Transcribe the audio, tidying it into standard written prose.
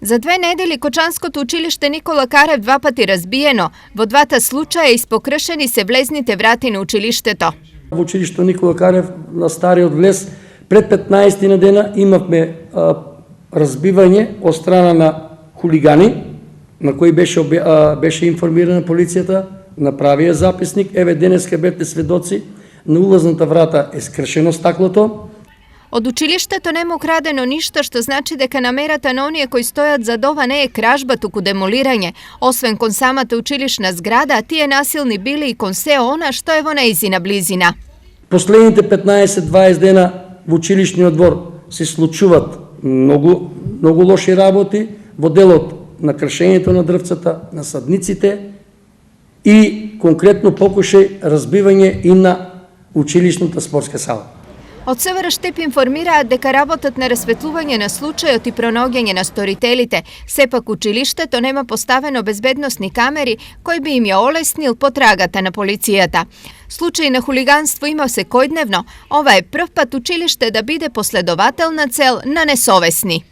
За 2 недели Кочанското училиште Никола Карев 2 пати разбиено. Во 2 случаја испокршени се влезните врати на училиштето. Во училиштето Никола Карев на стариот влез пред 15 на дена имавме разбивање од страна на хулигани, на кои беше информирана полицијата, направија записник. Еве денеска бевте сведоци, на улазната врата е скршено стаклото. Од училиштето нема украдено ништо, што значи дека намерата на оние кои стојат зад ова не е кражба, туку демолирање. Освен кон самата училишна зграда, тие насилни били и кон се она што е во нејзина близина. Последните 15-20 дена во училишниот двор се случуваат многу лоши работи во делот на кршењето на дрвцата, на садниците и конкретно покушај разбивање и на училишната спортска сала. Од СВР Штип информираат дека работат на расветлување на случајот и пронаоѓање на сторителите. Сепак училиштето нема поставено безбедносни камери кои би им ја олеснил потрагата на полицијата. Случај на хулиганство има секојдневно. Ова е прв пат училиште да биде последователна цел на несовесни.